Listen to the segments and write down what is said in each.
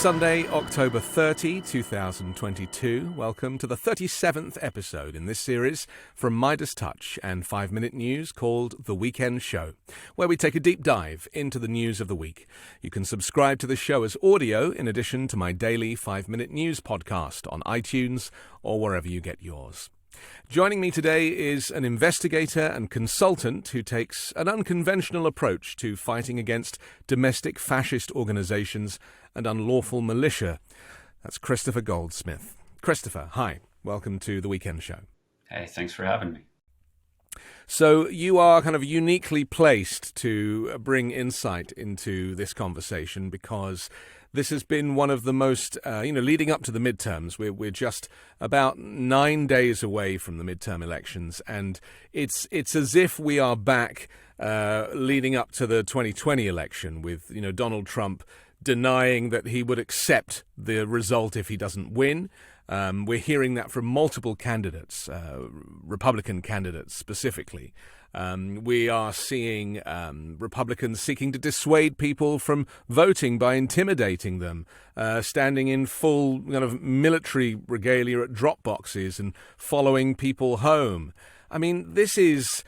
Sunday, October 30, 2022. Welcome to the 37th episode in this series from MeidasTouch and 5-Minute News called The Weekend Show, where we take a deep dive into the news of the week. You can subscribe to the show as audio in addition to my daily 5-Minute News podcast on iTunes or wherever you get yours. Joining me today is an investigator and consultant who takes an unconventional approach to fighting against domestic fascist organizations and unlawful militia. That's Kristofer Goldsmith. Kristofer, hi. Welcome to The Weekend Show. Hey, thanks for having me. So you are kind of uniquely placed to bring insight into this conversation because this has been one of the most, leading up to the midterms. We're just about 9 days away from the midterm elections, and it's as if we are back leading up to the 2020 election with, Donald Trump denying that he would accept the result if he doesn't win. We're hearing that from multiple candidates, Republican candidates specifically. We are seeing Republicans seeking to dissuade people from voting by intimidating them, standing in full kind of military regalia at drop boxes and following people home. I mean, this is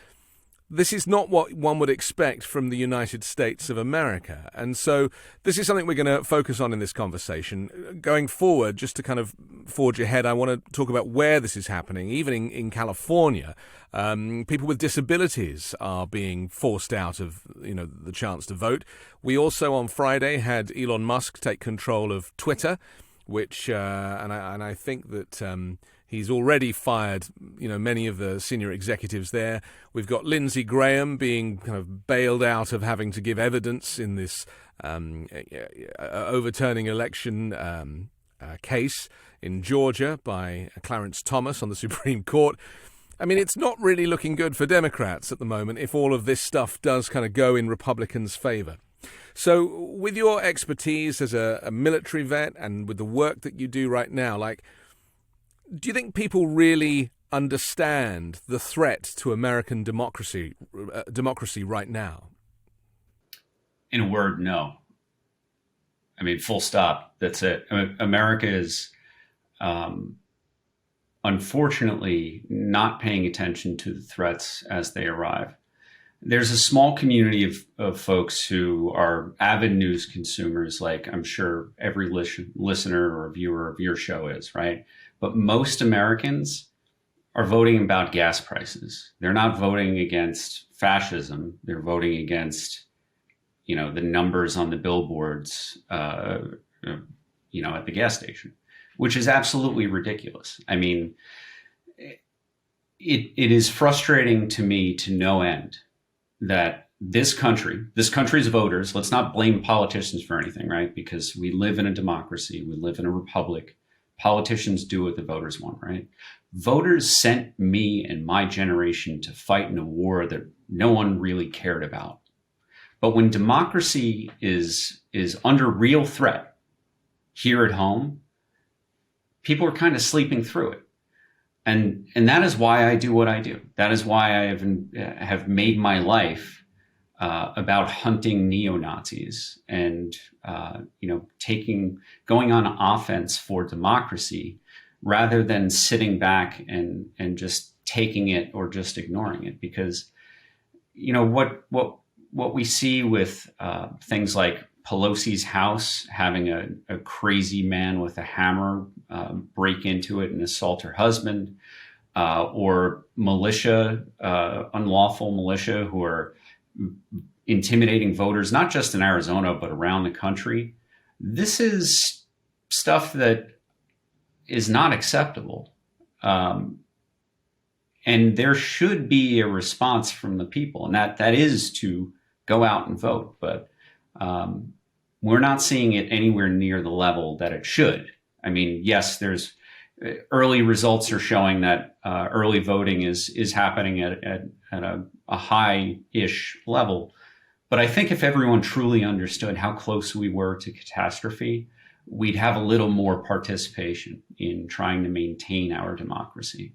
not what one would expect from the United States of America. And so this is something we're going to focus on in this conversation. Going forward, just to kind of forge ahead, I want to talk about where this is happening. Even in California, people with disabilities are being forced out of, the chance to vote. We also on Friday had Elon Musk take control of Twitter, which, and I think that he's already fired, many of the senior executives there. We've got Lindsey Graham being kind of bailed out of having to give evidence in this overturning election case in Georgia by Clarence Thomas on the Supreme Court. I mean, it's not really looking good for Democrats at the moment if all of this stuff does kind of go in Republicans' favor. So with your expertise as a military vet and with the work that you do right now, do you think people really understand the threat to American democracy right now? In a word, no. I mean, full stop. That's it. America is unfortunately not paying attention to the threats as they arrive. There's a small community of folks who are avid news consumers, like I'm sure every listener or viewer of your show is, right? But most Americans are voting about gas prices. They're not voting against fascism. They're voting against, the numbers on the billboards, at the gas station, which is absolutely ridiculous. I mean, it is frustrating to me to no end that this country's voters, let's not blame politicians for anything, right? Because we live in a democracy. We live in a republic. Politicians do what the voters want, right? Voters sent me and my generation to fight in a war that no one really cared about. But when democracy is under real threat here at home, people are kind of sleeping through it. And that is why I do what I do. That is why I have made my life about hunting neo-Nazis and, going on offense for democracy rather than sitting back and just taking it or just ignoring it. Because, what we see with things like Pelosi's house, having a crazy man with a hammer break into it and assault her husband, or militia, unlawful militia who are intimidating voters, not just in Arizona, but around the country. This is stuff that is not acceptable. And there should be a response from the people, and that is to go out and vote. But we're not seeing it anywhere near the level that it should. I mean, yes, there's early results are showing that early voting is happening at a high-ish level. But I think if everyone truly understood how close we were to catastrophe, we'd have a little more participation in trying to maintain our democracy.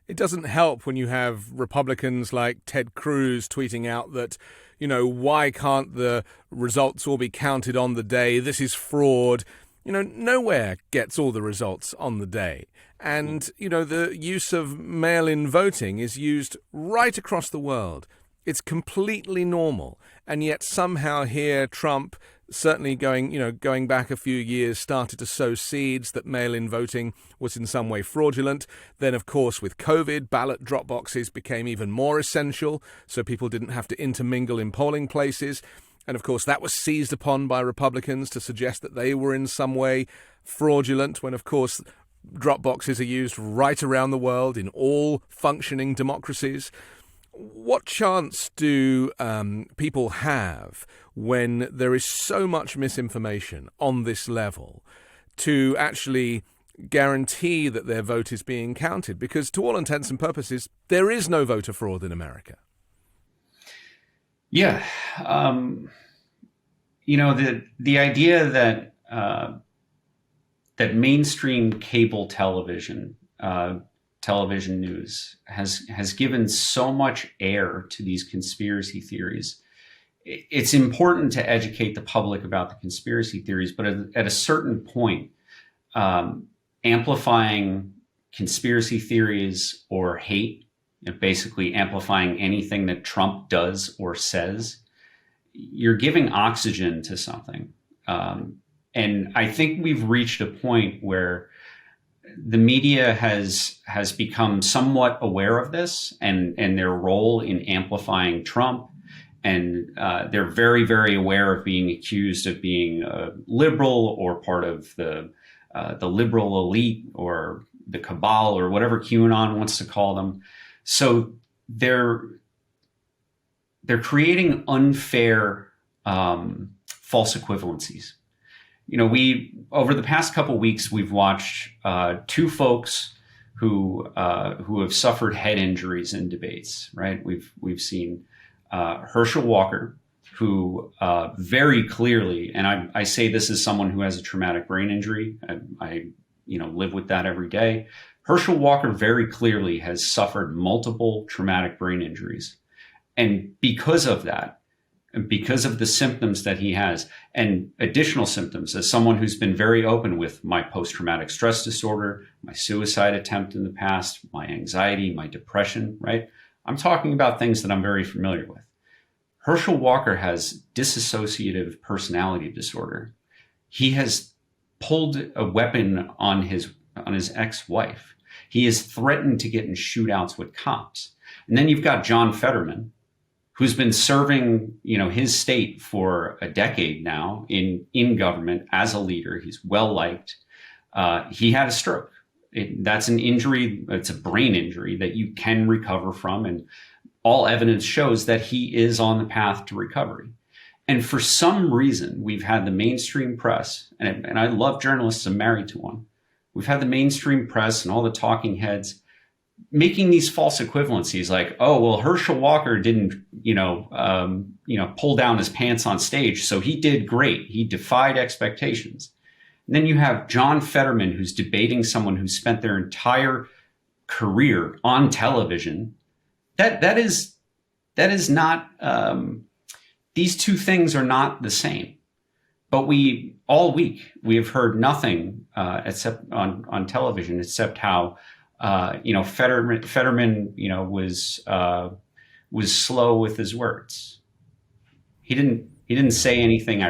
It doesn't help when you have Republicans like Ted Cruz tweeting out that, why can't the results all be counted on the day? This is fraud. nowhere gets all the results on the day. And, the use of mail-in voting is used right across the world. It's completely normal. And yet somehow here Trump, certainly going back a few years, started to sow seeds that mail-in voting was in some way fraudulent. Then, of course, with COVID, ballot drop boxes became even more essential, so people didn't have to intermingle in polling places. And, of course, that was seized upon by Republicans to suggest that they were in some way fraudulent, when, of course, drop boxes are used right around the world in all functioning democracies. What chance do people have when there is so much misinformation on this level to actually guarantee that their vote is being counted? Because to all intents and purposes, there is no voter fraud in America. Yeah. The idea that that mainstream cable television news has given so much air to these conspiracy theories. It's important to educate the public about the conspiracy theories, but at a certain point, amplifying conspiracy theories or hate, basically amplifying anything that Trump does or says, you're giving oxygen to something. And I think we've reached a point where the media has become somewhat aware of this and their role in amplifying Trump. And they're very, very aware of being accused of being liberal or part of the liberal elite or the cabal or whatever QAnon wants to call them. So they're creating unfair false equivalencies. We over the past couple of weeks, we've watched two folks who have suffered head injuries in debates. Right? We've seen Herschel Walker, who very clearly, and I say this as someone who has a traumatic brain injury. I live with that every day. Herschel Walker very clearly has suffered multiple traumatic brain injuries, and because of that. And because of the symptoms that he has and additional symptoms, as someone who's been very open with my post-traumatic stress disorder, my suicide attempt in the past, my anxiety, my depression, right? I'm talking about things that I'm very familiar with. Herschel Walker has dissociative personality disorder. He has pulled a weapon on his ex-wife. He is threatened to get in shootouts with cops. And then you've got John Fetterman, who's been serving, his state for a decade now in government as a leader. He's well liked. He had a stroke. That's an injury. It's a brain injury that you can recover from, and all evidence shows that he is on the path to recovery. And for some reason, we've had the mainstream press, and I love journalists. I'm married to one. We've had the mainstream press and all the talking heads making these false equivalencies, like, oh, well, Herschel Walker didn't, pull down his pants on stage, so he did great. He defied expectations. And then you have John Fetterman, who's debating someone who spent their entire career on television. That is not. These two things are not the same. But all week we have heard nothing except on television, except how. Fetterman, was slow with his words. He didn't say anything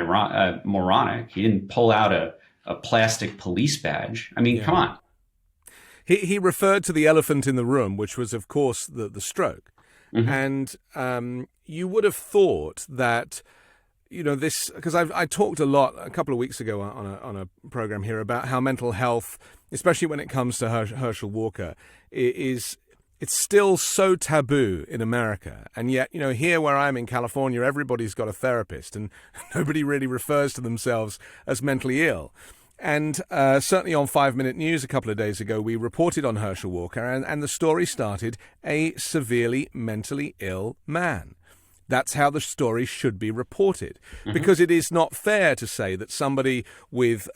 moronic. He didn't pull out a plastic police badge. I mean, yeah. Come on. He referred to the elephant in the room, which was, of course, the stroke. Mm-hmm. And you would have thought that, this, because I talked a lot a couple of weeks ago on a program here about how mental health, especially when it comes to Herschel Walker, it's still so taboo in America. And yet, here where I'm in California, everybody's got a therapist and nobody really refers to themselves as mentally ill. And certainly on 5 Minute News a couple of days ago, we reported on Herschel Walker, and the story started, a severely mentally ill man. That's how the story should be reported, because it is not fair to say that somebody with,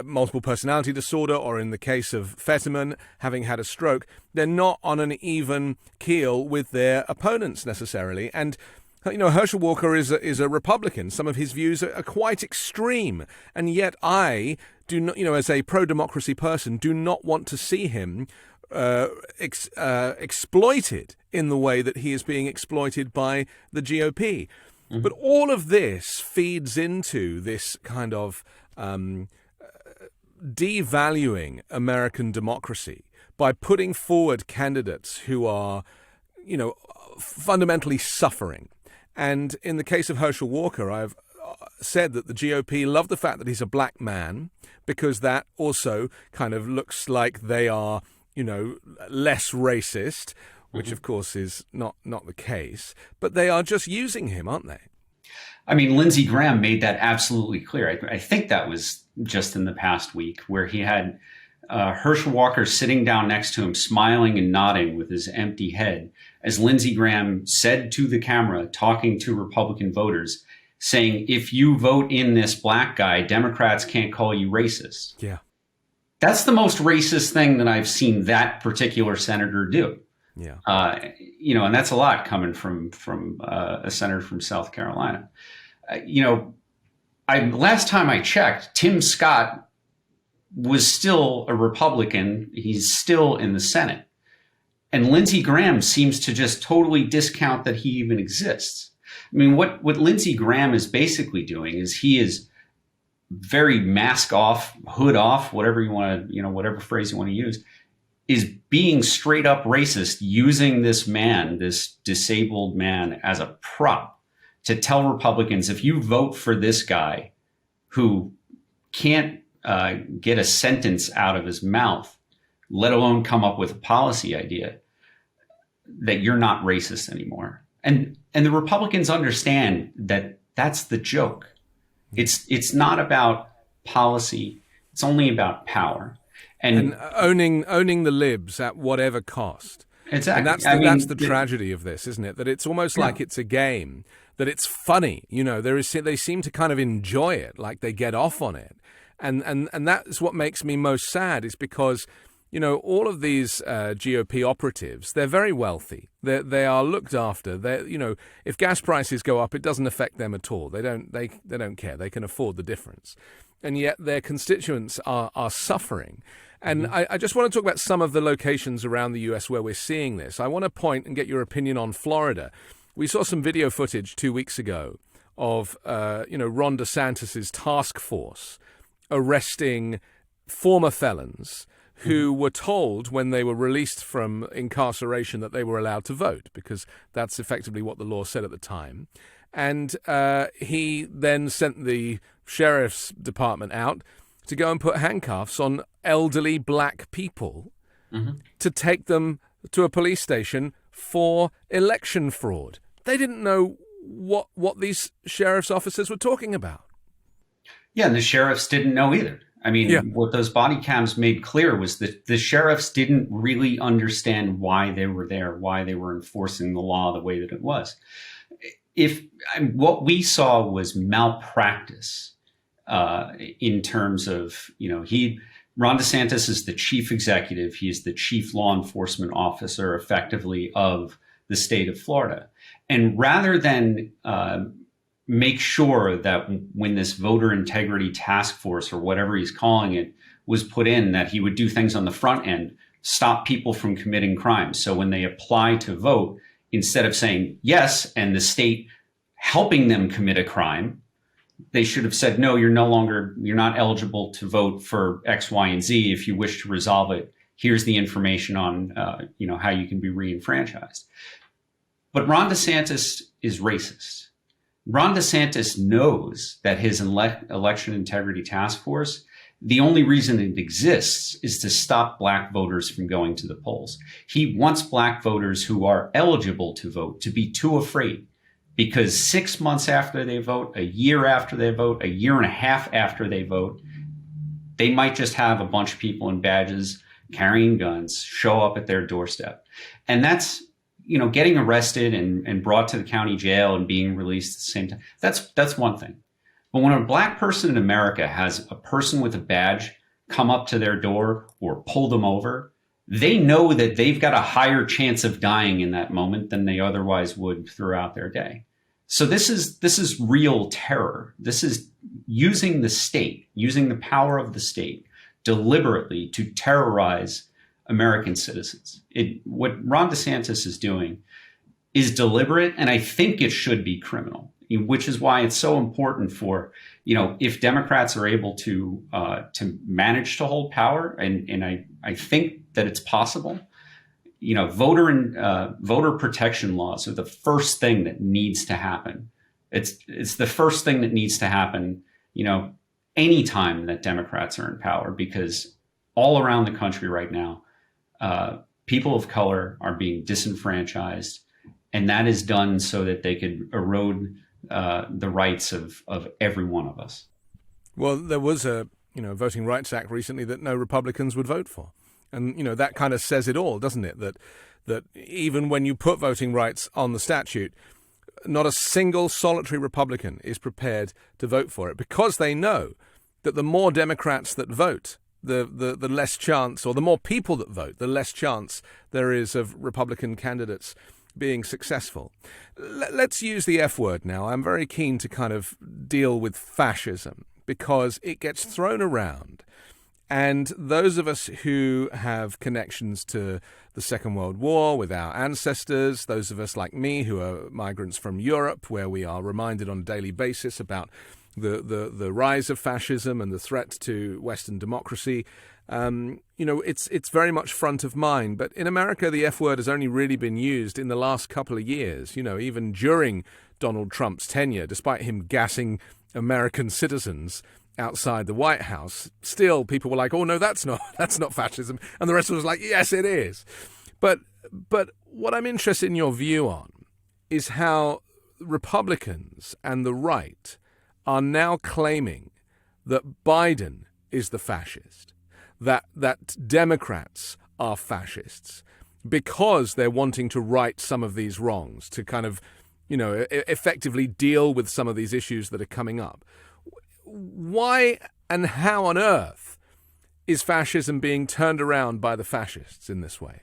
multiple personality disorder, or in the case of Fetterman, having had a stroke, they're not on an even keel with their opponents necessarily. And Herschel Walker is a Republican. Some of his views are quite extreme, and yet I do not, as a pro-democracy person, do not want to see him exploited in the way that he is being exploited by the GOP. Mm-hmm. But all of this feeds into this kind of devaluing American democracy by putting forward candidates who are, fundamentally suffering. And in the case of Herschel Walker, I've said that the GOP love the fact that he's a black man, because that also kind of looks like they are, less racist, which of course is not the case. But they are just using him, aren't they? I mean, Lindsey Graham made that absolutely clear. I think that was just in the past week, where he had Herschel Walker sitting down next to him, smiling and nodding with his empty head, as Lindsey Graham said to the camera, talking to Republican voters, saying, if you vote in this black guy, Democrats can't call you racist. Yeah. That's the most racist thing that I've seen that particular senator do. Yeah. And that's a lot coming from a senator from South Carolina. Last time I checked, Tim Scott was still a Republican. He's still in the Senate. And Lindsey Graham seems to just totally discount that he even exists. I mean, what Lindsey Graham is basically doing is he is very mask off, hood off, whatever you want to, whatever phrase you want to use, is being straight up racist, using this man, this disabled man, as a prop to tell Republicans, if you vote for this guy who can't get a sentence out of his mouth, let alone come up with a policy idea, that you're not racist anymore. And the Republicans understand that that's the joke. It's not about policy. It's only about power. And owning the libs at whatever cost. Exactly. And that's the tragedy of this, isn't it? That it's almost like it's a game, that it's funny. They seem to kind of enjoy it, like they get off on it. And that's what makes me most sad, is because, all of these GOP operatives, they're very wealthy. They are looked after. If gas prices go up, it doesn't affect them at all. They don't care. They can afford the difference. And yet their constituents are suffering. And I just want to talk about some of the locations around the US where we're seeing this. I want to point and get your opinion on Florida. We saw some video footage 2 weeks ago of, Ron DeSantis's task force arresting former felons who were told when they were released from incarceration that they were allowed to vote, because that's effectively what the law said at the time. And he then sent the sheriff's department out to go and put handcuffs on elderly black people to take them to a police station for election fraud. They didn't know what these sheriff's officers were talking about. Yeah, and the sheriffs didn't know either. I mean, What those body cams made clear was that the sheriffs didn't really understand why they were there, why they were enforcing the law the way that it was. What we saw was malpractice in terms of, Ron DeSantis is the chief executive. He is the chief law enforcement officer, effectively, of the state of Florida. And rather than make sure that when this voter integrity task force, or whatever he's calling it, was put in, that he would do things on the front end, stop people from committing crimes. So when they apply to vote, instead of saying yes and the state helping them commit a crime, they should have said, no, you're not eligible to vote for X, Y, and Z. If you wish to resolve it, here's the information on, how you can be reenfranchised. But Ron DeSantis is racist. Ron DeSantis knows that his election integrity task force, the only reason it exists is to stop black voters from going to the polls. He wants black voters who are eligible to vote to be too afraid, because 6 months after they vote, a year after they vote, a year and a half after they vote, they might just have a bunch of people in badges carrying guns show up at their doorstep. And that's, getting arrested and brought to the county jail and being released at the same time. That's one thing. But when a black person in America has a person with a badge come up to their door or pull them over, they know that they've got a higher chance of dying in that moment than they otherwise would throughout their day. So this is real terror. This is using the state, using the power of the state deliberately to terrorize American citizens. What Ron DeSantis is doing is deliberate, and I think it should be criminal, which is why it's so important for, if Democrats are able to manage to hold power, and I think that it's possible. Voter protection laws are the first thing that needs to happen. It's the first thing that needs to happen, anytime that Democrats are in power, because all around the country right now, people of color are being disenfranchised, and that is done so that they could erode the rights of every one of us. Well, there was a Voting Rights Act recently that no Republicans would vote for. And, that kind of says it all, doesn't it? That even when you put voting rights on the statute, not a single solitary Republican is prepared to vote for it, because they know that the more Democrats that vote, the less chance, or the more people that vote, the less chance there is of Republican candidates being successful. Let's use the F word now. I'm very keen to kind of deal with fascism, because it gets thrown around. And those of us who have connections to the Second World War with our ancestors, those of us like me who are migrants from Europe, where we are reminded on a daily basis about the rise of fascism and the threat to Western democracy, it's very much front of mind. But in America, the F word has only really been used in the last couple of years, even during Donald Trump's tenure, despite him gassing American citizens outside the White House. Still, people were like, "Oh no, that's not fascism," and the rest was like, "Yes, it is." But what I'm interested in your view on is how Republicans and the right are now claiming that Biden is the fascist, that Democrats are fascists, because they're wanting to right some of these wrongs, to kind of, effectively deal with some of these issues that are coming up. Why and how on earth is fascism being turned around by the fascists in this way?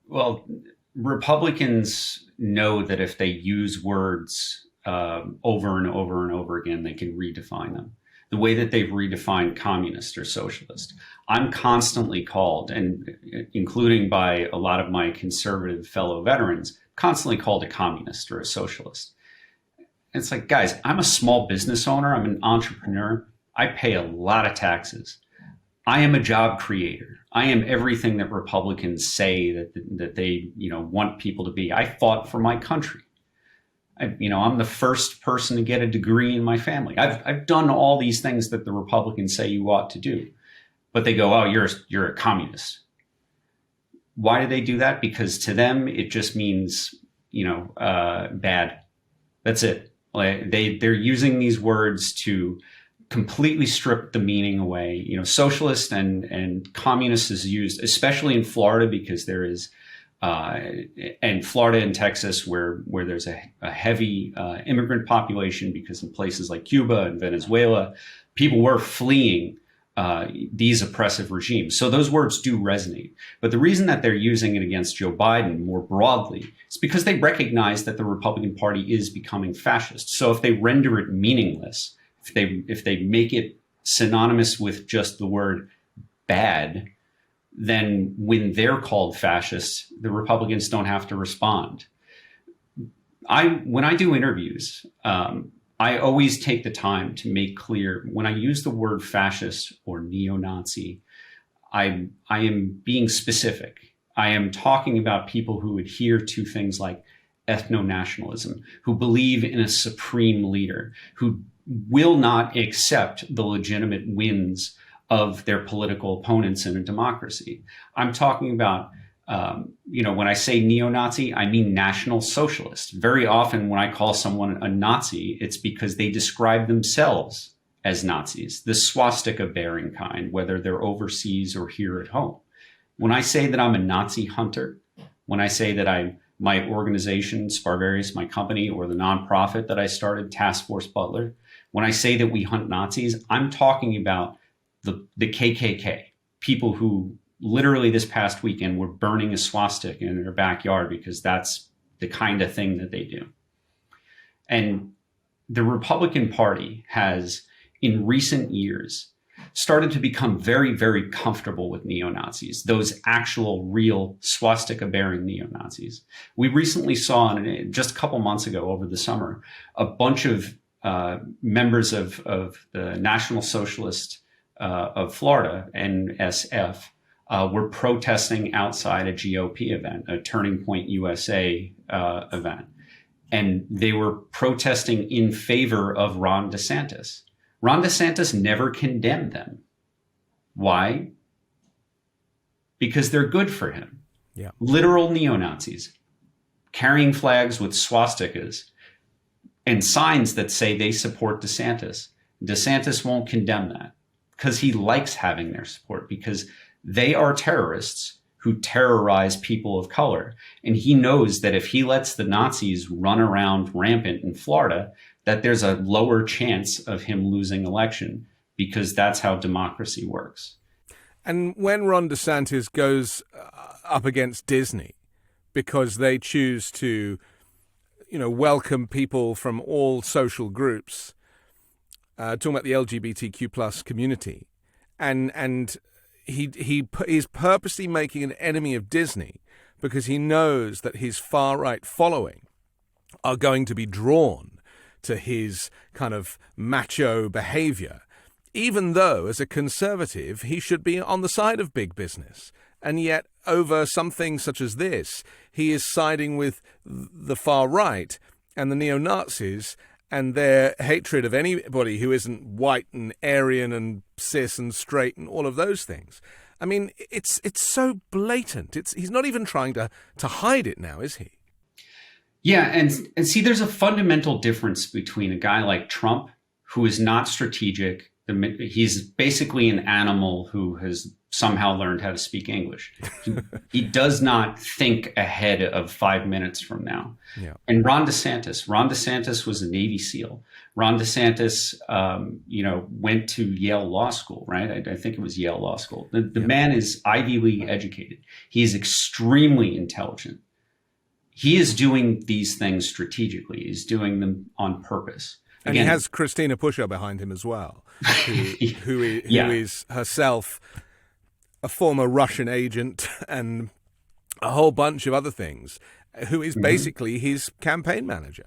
Well, Republicans know that if they use words over and over and over again, they can redefine them. The way that they've redefined communist or socialist. I'm constantly called, and including by a lot of my conservative fellow veterans, constantly called a communist or a socialist. It's like, guys, I'm a small business owner. I'm an entrepreneur. I pay a lot of taxes. I am a job creator. I am everything that Republicans say that they want people to be. I fought for my country. I'm the first person to get a degree in my family. I've done all these things that the Republicans say you ought to do, but they go, "Oh, you're a communist." Why do they do that? Because to them it just means bad. That's it. Like they're using these words to completely strip the meaning away. Socialist and communist is used, especially in Florida, because there is, and Florida and Texas, where there's a heavy immigrant population, because in places like Cuba and Venezuela, people were fleeing these oppressive regimes. So those words do resonate. But the reason that they're using it against Joe Biden more broadly is because they recognize that the Republican Party is becoming fascist. So if they render it meaningless, if they make it synonymous with just the word bad, then when they're called fascists, the Republicans don't have to respond. When I do interviews, I always take the time to make clear when I use the word fascist or neo-Nazi, I am being specific. I am talking about people who adhere to things like ethno-nationalism, who believe in a supreme leader, who will not accept the legitimate wins of their political opponents in a democracy. I'm talking about, when I say neo-Nazi, I mean National Socialist. Very often when I call someone a Nazi, it's because they describe themselves as Nazis, the swastika-bearing kind, whether they're overseas or here at home. When I say that I'm a Nazi hunter, when I say that my organization, Sparvarius, my company, or the nonprofit that I started, Task Force Butler, when I say that we hunt Nazis, I'm talking about the KKK, people who literally this past weekend were burning a swastika in their backyard because that's the kind of thing that they do. And the Republican Party has, in recent years, started to become very, very comfortable with neo-Nazis, those actual, real swastika-bearing neo-Nazis. We recently saw, just a couple months ago over the summer, a bunch of members of the National Socialist of Florida, NSF, were protesting outside a GOP event, a Turning Point USA event. And they were protesting in favor of Ron DeSantis. Ron DeSantis never condemned them. Why? Because they're good for him. Yeah. Literal neo-Nazis carrying flags with swastikas and signs that say they support DeSantis. DeSantis won't condemn that because he likes having their support, because they are terrorists who terrorize people of color. And he knows that if he lets the Nazis run around rampant in Florida, that there's a lower chance of him losing election, because that's how democracy works. And when Ron DeSantis goes up against Disney because they choose to, welcome people from all social groups, talking about the LGBTQ plus community, and he's purposely making an enemy of Disney because he knows that his far-right following are going to be drawn to his kind of macho behavior, even though as a conservative he should be on the side of big business. And yet over something such as this, he is siding with the far right and the neo-Nazis and their hatred of anybody who isn't white and Aryan and cis and straight and all of those things. I mean, it's so blatant. He's not even trying to hide it now, is he? Yeah, and see, there's a fundamental difference between a guy like Trump, who is not strategic. He's basically an animal who has somehow learned how to speak English. He does not think ahead of 5 minutes from now. Yeah. And Ron DeSantis was a Navy SEAL. Ron DeSantis, went to Yale Law School, right? I think it was Yale Law School. The man is Ivy League educated. He is extremely intelligent. He is doing these things strategically. He's doing them on purpose. And he has Christina Pusher behind him as well, who is herself a former Russian agent and a whole bunch of other things, who is basically his campaign manager.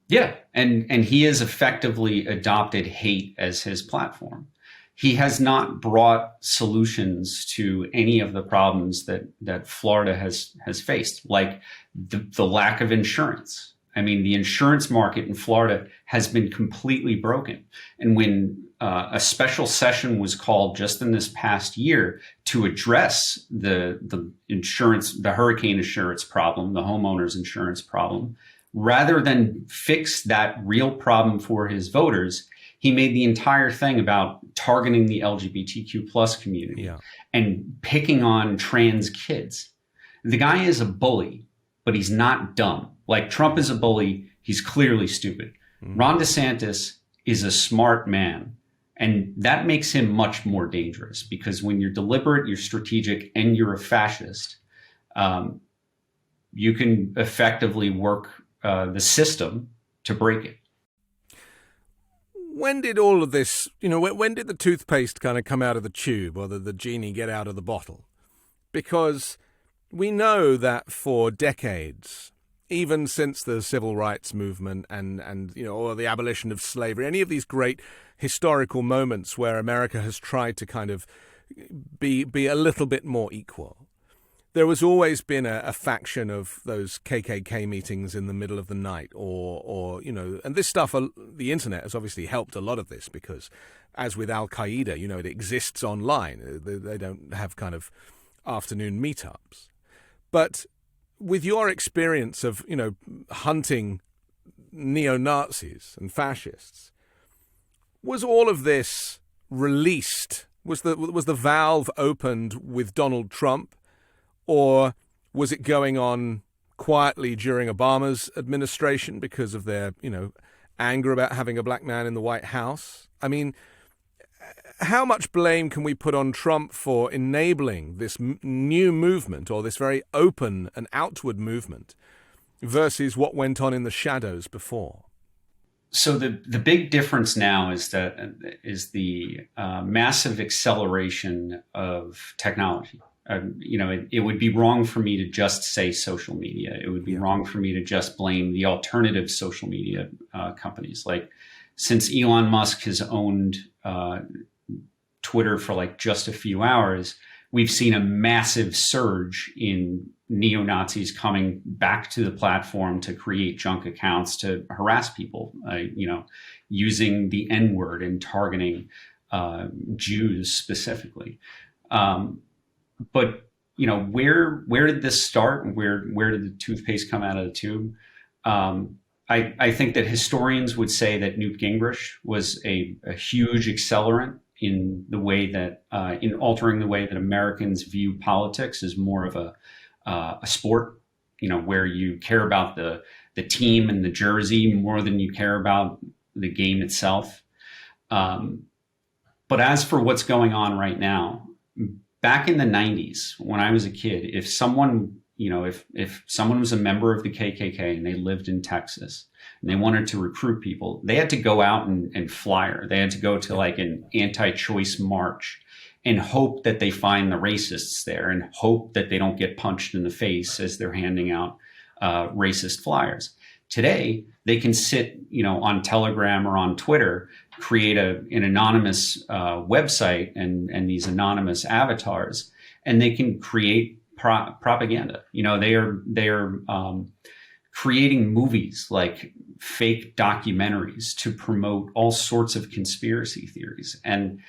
Yeah, and he has effectively adopted hate as his platform. He has not brought solutions to any of the problems that Florida has faced, like the lack of insurance. I mean, the insurance market in Florida has been completely broken. And when a special session was called just in this past year to address the hurricane insurance problem, the homeowners insurance problem, rather than fix that real problem for his voters, he made the entire thing about targeting the LGBTQ plus community and picking on trans kids. The guy is a bully, but he's not dumb. Like Trump is a bully, he's clearly stupid. Ron DeSantis is a smart man, and that makes him much more dangerous, because when you're deliberate, you're strategic, and you're a fascist, you can effectively work the system to break it. When did all of this, when did the toothpaste kind of come out of the tube, or the genie get out of the bottle? Because we know that for decades, even since the civil rights movement and or the abolition of slavery, any of these great historical moments where America has tried to kind of be a little bit more equal, there has always been a faction of those KKK meetings in the middle of the night, or and this stuff, the internet has obviously helped a lot of this, because as with Al-Qaeda, it exists online. They don't have kind of afternoon meetups. But with your experience of, hunting neo-Nazis and fascists, was all of this released? Was the valve opened with Donald Trump? Or was it going on quietly during Obama's administration because of their, anger about having a black man in the White House? I mean, how much blame can we put on Trump for enabling this new movement, or this very open and outward movement, versus what went on in the shadows before? So the big difference now is the massive acceleration of technology. It would be wrong for me to just say social media. It would be wrong for me to just blame the alternative social media companies. Like, since Elon Musk has owned Twitter for like just a few hours, we've seen a massive surge in neo-Nazis coming back to the platform to create junk accounts to harass people, using the N-word and targeting Jews specifically. But where did this start, and where did the toothpaste come out of the tube? I think that historians would say that Newt Gingrich was a huge accelerant in the way that in altering the way that Americans view politics as more of a sport, where you care about the team and the jersey more than you care about the game itself. But as for what's going on right now, back in the 90s, when I was a kid, if someone was a member of the KKK and they lived in Texas and they wanted to recruit people, they had to go out and flyer. They had to go to like an anti-choice march and hope that they find the racists there and hope that they don't get punched in the face as they're handing out racist flyers. Today, they can sit, on Telegram or on Twitter, create an anonymous website and these anonymous avatars, and they can create propaganda. They are creating movies like fake documentaries to promote all sorts of conspiracy theories. And,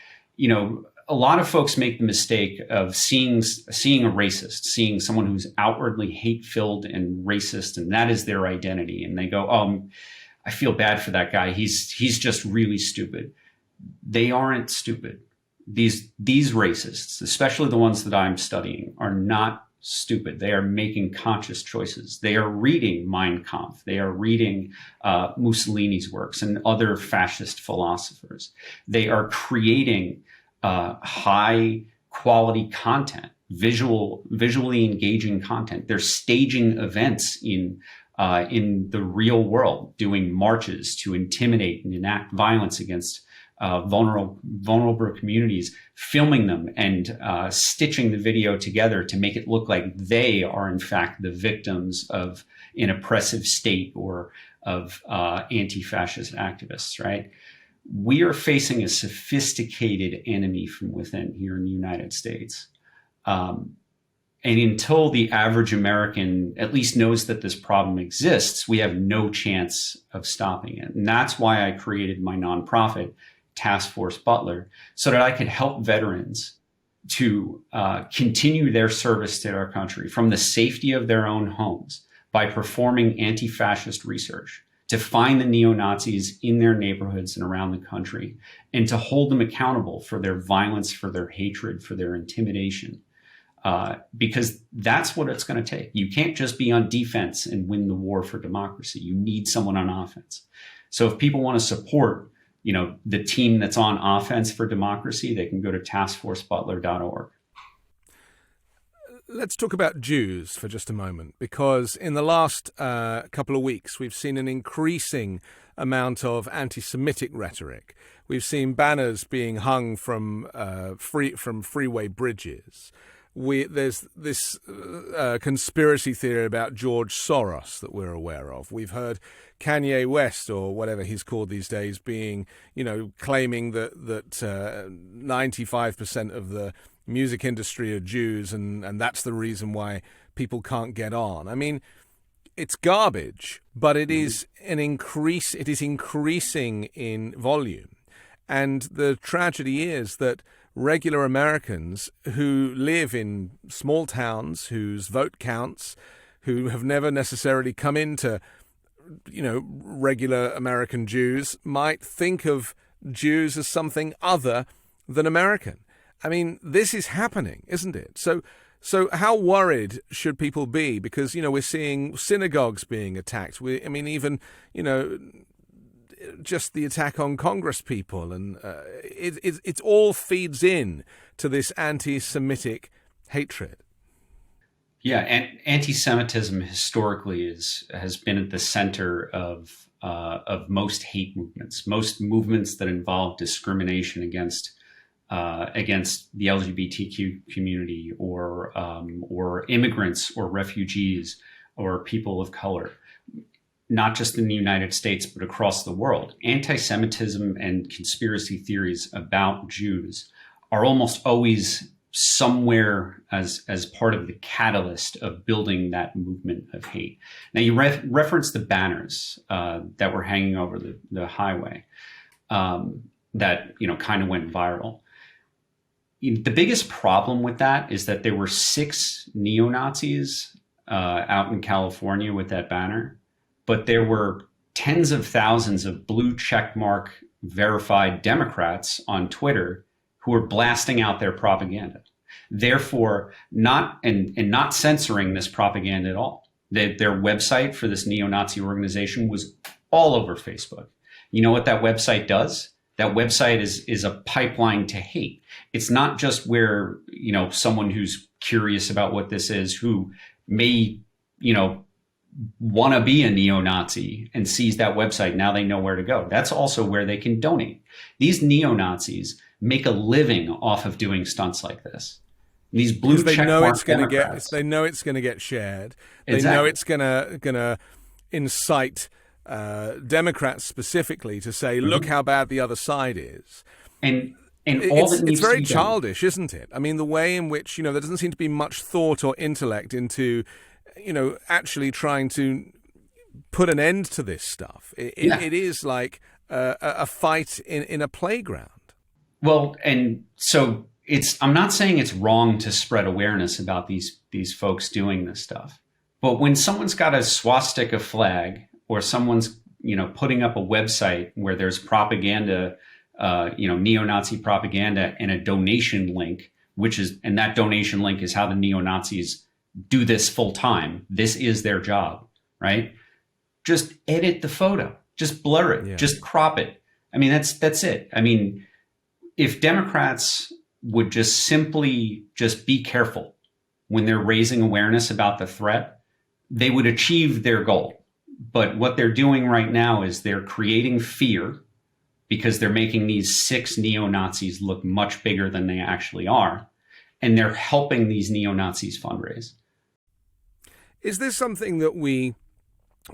a lot of folks make the mistake of seeing a racist, seeing someone who's outwardly hate-filled and racist, and that is their identity. And they go, I feel bad for that guy. He's just really stupid. They aren't stupid. These racists, especially the ones that I'm studying, are not stupid. They are making conscious choices. They are reading Mein Kampf. They are reading Mussolini's works and other fascist philosophers. They are creating high quality content, visually engaging content. They're staging events in the real world, doing marches to intimidate and enact violence against vulnerable communities, filming them and stitching the video together to make it look like they are in fact the victims of an oppressive state or of anti-fascist activists, right? We are facing a sophisticated enemy from within here in the United States. And until the average American at least knows that this problem exists, we have no chance of stopping it. And that's why I created my nonprofit, Task Force Butler, so that I could help veterans to continue their service to our country from the safety of their own homes by performing anti-fascist research, to find the neo-Nazis in their neighborhoods and around the country, and to hold them accountable for their violence, for their hatred, for their intimidation. Because that's what it's going to take. You can't just be on defense and win the war for democracy. You need someone on offense. So if people want to support, the team that's on offense for democracy, they can go to taskforcebutler.org. Let's talk about Jews for just a moment, because in the last couple of weeks, we've seen an increasing amount of anti-Semitic rhetoric. We've seen banners being hung from freeway bridges. There's this conspiracy theory about George Soros that we're aware of. We've heard Kanye West, or whatever he's called these days, being, claiming that 95% of the music industry are Jews, and that's the reason why people can't get on. I mean, it's garbage, but it is it is increasing in volume. And the tragedy is that regular Americans who live in small towns, whose vote counts, who have never necessarily come into, regular American Jews, might think of Jews as something other than American. I mean, this is happening, isn't it? So how worried should people be? Because, we're seeing synagogues being attacked. Even just the attack on Congress people, and it all feeds in to this anti-Semitic hatred. Yeah, and anti-Semitism historically has been at the center of most hate movements, most movements that involve discrimination against the LGBTQ community or immigrants or refugees or people of color, not just in the United States, but across the world. Anti-Semitism and conspiracy theories about Jews are almost always somewhere as part of the catalyst of building that movement of hate. Now, you referenced the banners that were hanging over the highway that kind of went viral. The biggest problem with that is that there were 6 neo-Nazis out in California with that banner, but there were tens of thousands of blue checkmark verified Democrats on Twitter who were blasting out their propaganda. Therefore, not censoring this propaganda at all. Their website for this neo-Nazi organization was all over Facebook. You know what that website does? That website is a pipeline to hate. It's not just where, someone who's curious about what this is, who may, want to be a neo-Nazi and sees that website. Now they know where to go. That's also where they can donate. These neo-Nazis make a living off of doing stunts like this. These blue check mark Democrats. They know it's going to get shared. They Exactly. know it's going to incite Democrats specifically to say, look how bad the other side is. And all that needs it's very to be childish, isn't it? I mean, the way in which, there doesn't seem to be much thought or intellect into, actually trying to put an end to this stuff. It is like a fight in a playground. Well, and so I'm not saying it's wrong to spread awareness about these folks doing this stuff. But when someone's got a swastika flag, or someone's, putting up a website where there's propaganda, neo-Nazi propaganda, and a donation link, and that donation link is how the neo-Nazis do this full time. This is their job, right? Just edit the photo, just blur it, just crop it. I mean, that's it. I mean, if Democrats would just simply be careful when they're raising awareness about the threat, they would achieve their goal. But what they're doing right now is they're creating fear because they're making these 6 neo-Nazis look much bigger than they actually are. And they're helping these neo-Nazis fundraise. Is this something that we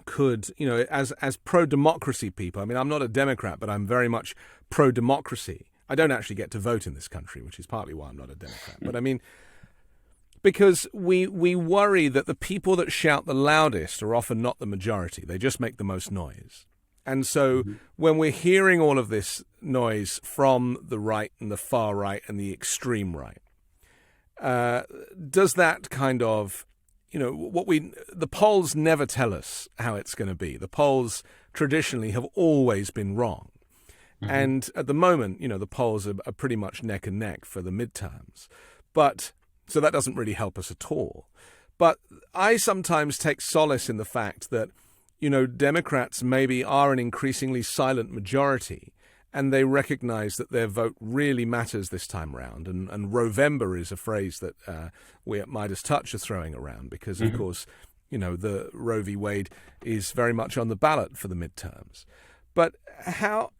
could, as pro-democracy people, I mean, I'm not a Democrat, but I'm very much pro-democracy. I don't actually get to vote in this country, which is partly why I'm not a Democrat. But I mean, because we worry that the people that shout the loudest are often not the majority. They just make the most noise. And so when we're hearing all of this noise from the right and the far right and the extreme right, does that kind of, the polls never tell us how it's going to be. The polls traditionally have always been wrong. And at the moment, the polls are pretty much neck and neck for the midterms. But so that doesn't really help us at all. But I sometimes take solace in the fact that, Democrats maybe are an increasingly silent majority, and they recognize that their vote really matters this time round. And Rovember is a phrase that we at MeidasTouch are throwing around because, of course, the Roe v. Wade is very much on the ballot for the midterms. But how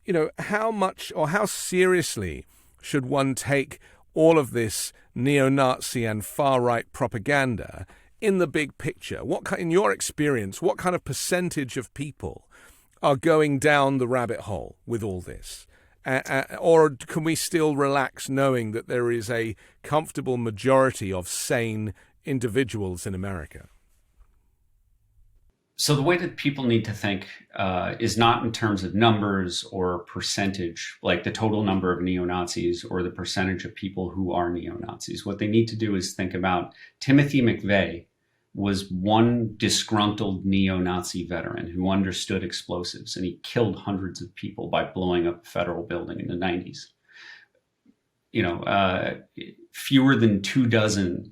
much or how seriously should one take all of this neo-Nazi and far-right propaganda in the big picture? In your experience, what kind of percentage of people are going down the rabbit hole with all this? Or can we still relax knowing that there is a comfortable majority of sane individuals in America? So the way that people need to think is not in terms of numbers or percentage, like the total number of neo-Nazis or the percentage of people who are neo-Nazis. What they need to do is think about Timothy McVeigh was one disgruntled neo-Nazi veteran who understood explosives, and he killed hundreds of people by blowing up a federal building in the 90s. Fewer than 24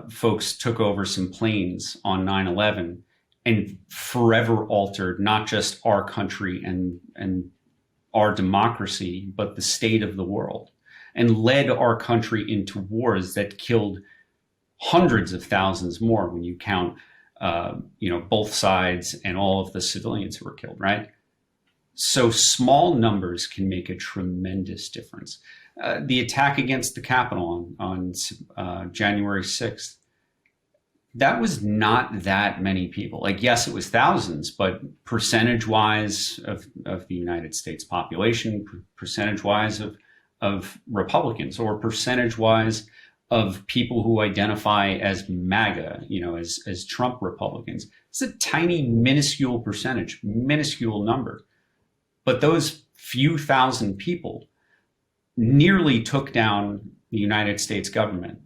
folks took over some planes on 9/11 and forever altered not just our country and our democracy, but the state of the world, and led our country into wars that killed hundreds of thousands more when you count both sides and all of the civilians who were killed, right? So small numbers can make a tremendous difference. The attack against the Capitol on January 6th, that was not that many people. Like, yes, it was thousands, but percentage-wise of the United States population, percentage-wise of Republicans, or percentage-wise of people who identify as MAGA, as Trump Republicans. It's a tiny, minuscule percentage, minuscule number. But those few thousand people nearly took down the United States government,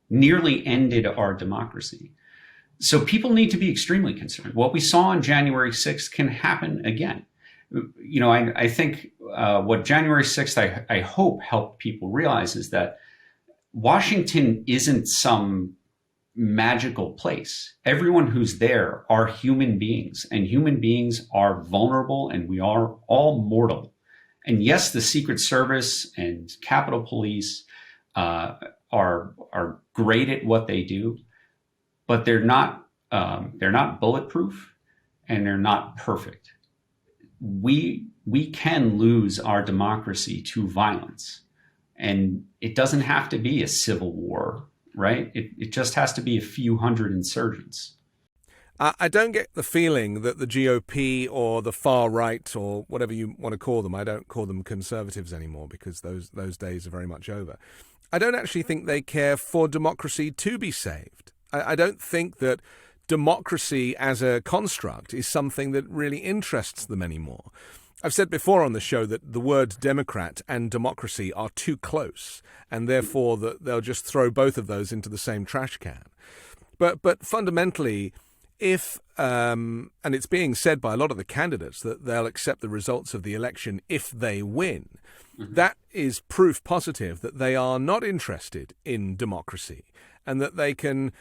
nearly ended our democracy. So people need to be extremely concerned. What we saw on January 6th can happen again. I think what January 6th, I hope, helped people realize is that Washington isn't some magical place. Everyone who's there are human beings, and human beings are vulnerable, and we are all mortal. And yes, the Secret Service and Capitol Police are great at what they do, but they're not bulletproof, and they're not perfect. We can lose our democracy to violence, and it doesn't have to be a civil war, right? It just has to be a few hundred insurgents. I don't get the feeling that the GOP or the far right, or whatever you want to call them — I don't call them conservatives anymore because those days are very much over — I don't actually think they care for democracy to be saved. I don't think that democracy as a construct is something that really interests them anymore. I've said before on the show that the word Democrat and democracy are too close, and therefore that they'll just throw both of those into the same trash can. But fundamentally, if and it's being said by a lot of the candidates that they'll accept the results of the election if they win, that is proof positive that they are not interested in democracy, and that they can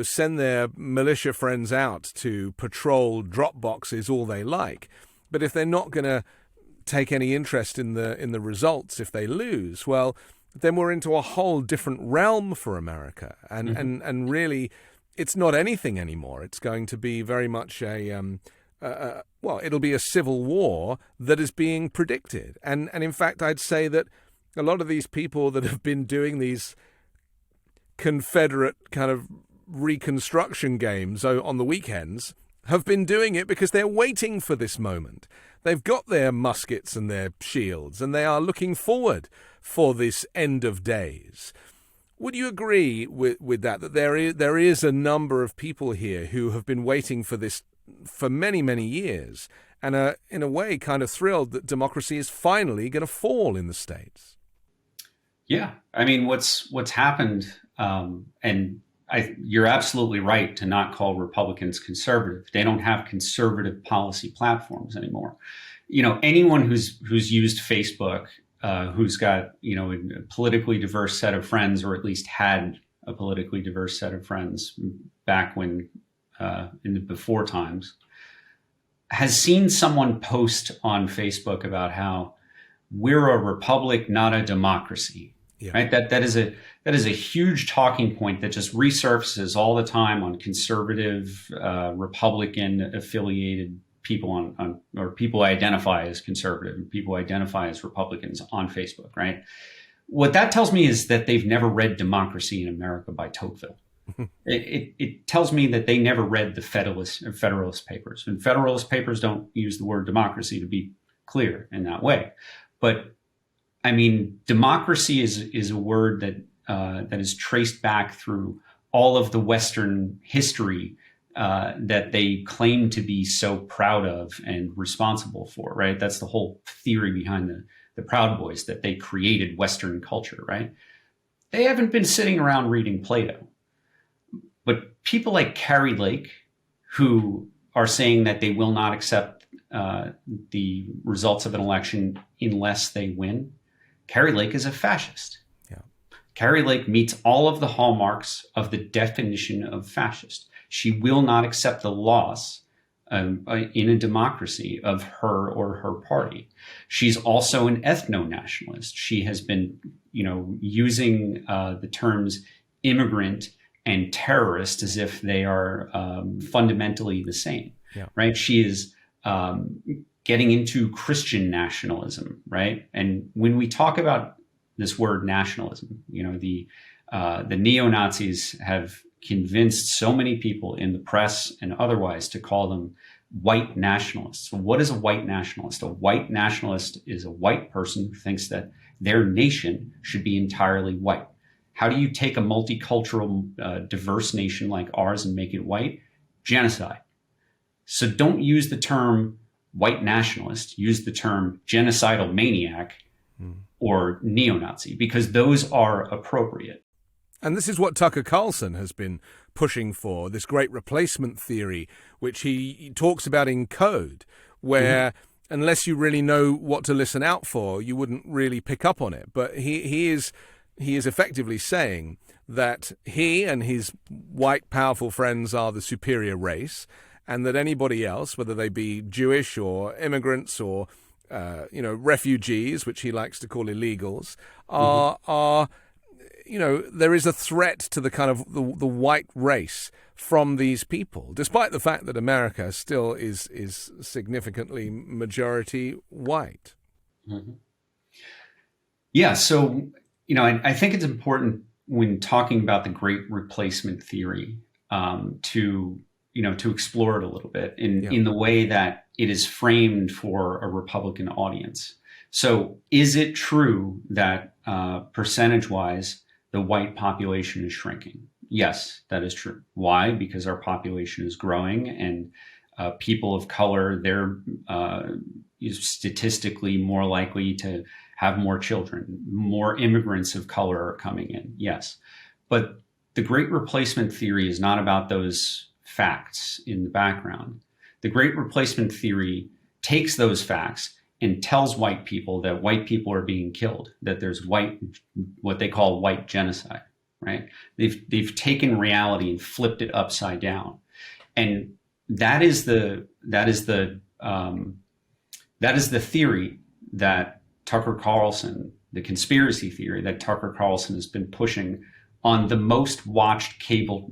send their militia friends out to patrol drop boxes all they like. But if they're not going to take any interest in the results if they lose, well, then we're into a whole different realm for America. And really, it's not anything anymore. It's going to be very much it'll be a civil war that is being predicted. And in fact, I'd say that a lot of these people that have been doing these Confederate kind of reconstruction games on the weekends have been doing it because they're waiting for this moment. They've got their muskets and their shields, and they are looking forward for this end of days. Would you agree with that there is a number of people here who have been waiting for this for many, many years, and are in a way kind of thrilled that democracy is finally going to fall in the States? Yeah, I mean, what's happened, you're absolutely right to not call Republicans conservative. They don't have conservative policy platforms anymore. Anyone who's used Facebook, who's got a politically diverse set of friends, or at least had a politically diverse set of friends back when in the before times, has seen someone post on Facebook about how we're a republic, not a democracy. Yeah. Right. That is a huge talking point that just resurfaces all the time on conservative, Republican affiliated people or people identify as conservative and people identify as Republicans on Facebook. Right. What that tells me is that they've never read Democracy in America by Tocqueville. It tells me that they never read the Federalist Papers, and Federalist Papers don't use the word democracy, to be clear, in that way. But I mean, democracy is a word that is traced back through all of the Western history that they claim to be so proud of and responsible for, right? That's the whole theory behind the Proud Boys, that they created Western culture, right? They haven't been sitting around reading Plato. But people like Carrie Lake, who are saying that they will not accept the results of an election unless they win, Carrie Lake is a fascist. Yeah. Carrie Lake meets all of the hallmarks of the definition of fascist. She will not accept the loss in a democracy of her or her party. She's also an ethno-nationalist. She has been, using the terms immigrant and terrorist as if they are fundamentally the same, Yeah. right? She is getting into Christian nationalism, right? And when we talk about this word nationalism, the neo-Nazis have convinced so many people in the press and otherwise to call them white nationalists. So what is a white nationalist? A white nationalist is a white person who thinks that their nation should be entirely white. How do you take a multicultural, diverse nation like ours and make it white? Genocide. So don't use the term white nationalist, use the term genocidal maniac or neo-Nazi, because those are appropriate. And this is what Tucker Carlson has been pushing for, this great replacement theory, which he talks about in Code, where unless you really know what to listen out for, you wouldn't really pick up on it. But he is effectively saying that he and his white powerful friends are the superior race, and that anybody else, whether they be Jewish or immigrants or refugees, which he likes to call illegals, are there is a threat to the kind of the white race from these people, despite the fact that America still is significantly majority white. Mm-hmm. Yeah, so I think it's important when talking about the Great Replacement theory to explore it a little bit in the way that it is framed for a Republican audience. So is it true that percentage-wise, the white population is shrinking? Yes, that is true. Why? Because our population is growing, and people of color, they're statistically more likely to have more children. More immigrants of color are coming in. Yes. But the Great Replacement theory is not about those facts in the background. The Great Replacement theory takes those facts and tells white people that white people are being killed, that there's what they call white genocide, right? They've taken reality and flipped it upside down. And that is the theory that Tucker Carlson, the conspiracy theory that Tucker Carlson has been pushing on the most watched cable